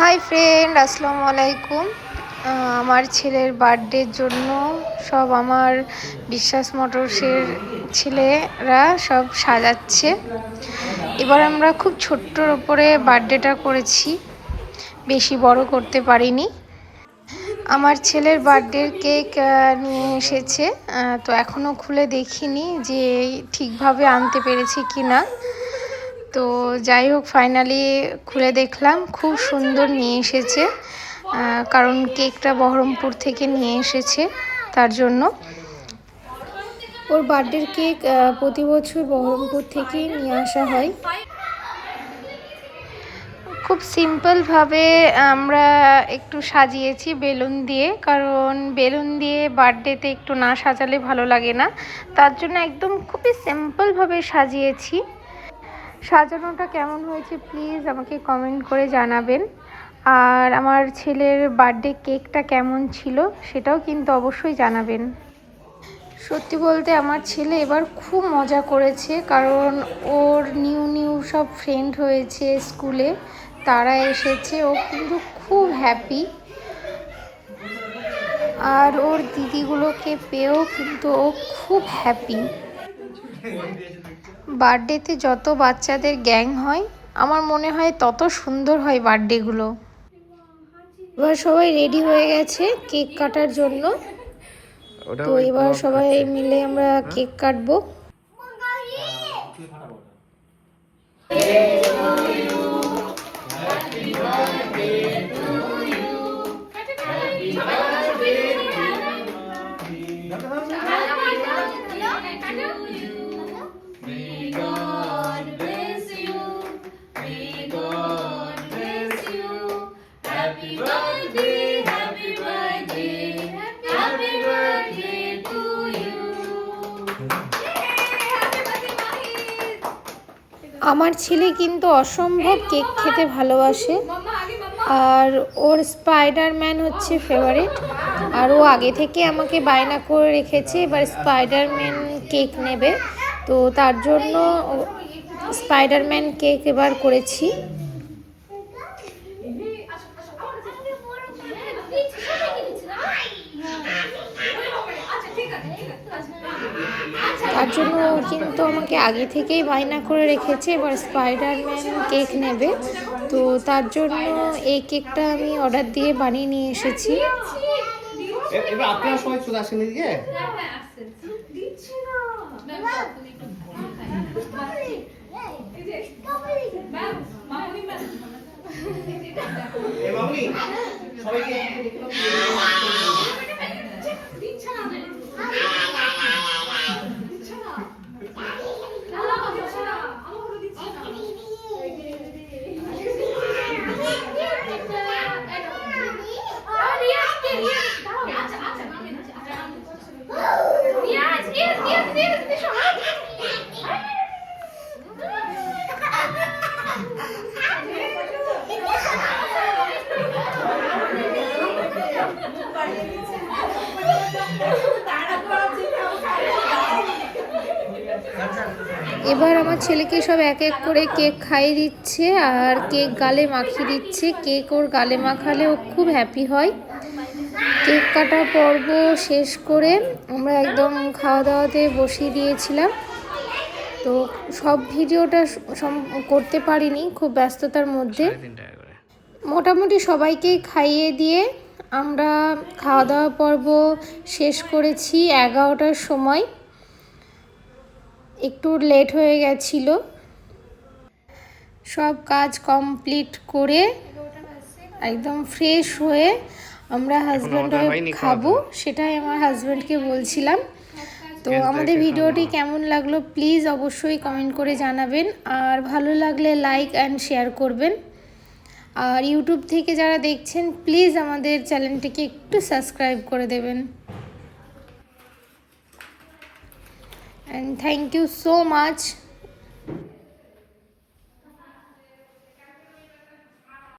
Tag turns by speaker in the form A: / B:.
A: Hi friend, আসসালামু আলাইকুম। আমার ছেলের বার্থডের জন্য সব আমার বিশ্বাস মোটরসের ছেলেরা সব সাজাচ্ছে। এবার আমরা খুব ছোট্টর ওপরে বার্থডেটা করেছি, বেশি বড় করতে পারিনি। আমার ছেলের বার্থডের কেক নিয়ে এসেছে, তো এখনও খুলে দেখিনি যে ঠিকভাবে আনতে পেরেছি কি না। তো যাই হোক, ফাইনালি খুলে দেখলাম খুব সুন্দর নিয়ে এসেছে, কারণ কেকটা বহরমপুর থেকে নিয়ে এসেছে। তার জন্য ওর বার্থডের কেক প্রতি বছর বহরমপুর থেকেই নিয়ে আসা হয়। খুব সিম্পলভাবে আমরা একটু সাজিয়েছি বেলুন দিয়ে, কারণ বেলুন দিয়ে বার্থডেতে একটু না সাজালে ভালো লাগে না। তার জন্য একদম খুবই সিম্পলভাবে সাজিয়েছি। সাজানোটা কেমন হয়েছে প্লিজ আমাকে কমেন্ট করে জানাবেন। আর আমার ছেলের বার্থডে কেকটা কেমন ছিল সেটাও কিন্তু অবশ্যই জানাবেন। সত্যি বলতে আমার ছেলে এবার খুব মজা করেছে, কারণ ওর নিউ সব ফ্রেন্ড হয়েছে স্কুলে, তারা এসেছে। ও কিন্তু খুব হ্যাপি, আর ওর দিদিগুলোকে পেয়েও কিন্তু ও খুব হ্যাপি। বার্থডেতে যত বাচ্চাদের গ্যাং হয় আমার মনে হয় তত সুন্দর হয় বার্থডেগুলো। এবার সবাই রেডি হয়ে গেছে কেক কাটার জন্য, তো এবার সবাই মিলে আমরা কেক কাটবো। আমার ছেলে কিন্তু অসম্ভব কেক খেতে ভালোবাসে, আর ওর স্পাইডারম্যান হচ্ছে ফেভারিট। আর ও আগে থেকে আমাকে বায়না করে রেখেছে এবার স্পাইডারম্যান কেক নেবে, তো তার জন্য স্পাইডারম্যান কেক এবার করেছি। তার জন্য কিন্তু আমাকে আগে থেকেই বায়না করে রেখেছে এবার স্পাইডারম্যান কেক নেবে, তো তার জন্য এই কেকটা আমি অর্ডার দিয়ে বানিয়ে নিয়ে এসেছি।
B: এবার আপনারা সবাই চলে আসেন এদিকে।
A: এবার আমার ছেলেকে সব এক এক করে কেক খাইয়ে দিচ্ছে আর কেক গালে মাখিয়ে দিচ্ছে। কেক ওর গালে মাখালে ও খুব হ্যাপি হয়। কেক কাটা পর্ব শেষ করে আমরা একদম খাওয়া দাওয়াতে বসিয়ে দিয়েছিলাম, তো সব ভিডিওটা করতে পারিনি খুব ব্যস্ততার মধ্যে। মোটামুটি সবাইকেই খাইয়ে দিয়ে আমরা খাওয়া দাওয়া পর্ব শেষ করেছি 11টার সময়। একটু লেট হয়ে গেছিল। সব কাজ কমপ্লিট করে একদম ফ্রেশ হয়ে আমরা হাজব্যান্ড ওয়াইফ খাবো, সেটাই আমার হাজব্যান্ডকে বলছিলাম। তো আমাদের ভিডিওটি কেমন লাগলো প্লিজ অবশ্যই কমেন্ট করে জানাবেন, আর ভালো লাগলে লাইক অ্যান্ড শেয়ার করবেন। আর ইউটিউব থেকে যারা দেখছেন প্লিজ আমাদের চ্যানেলটিকে একটু সাবস্ক্রাইব করে দেবেন। And thank you so much.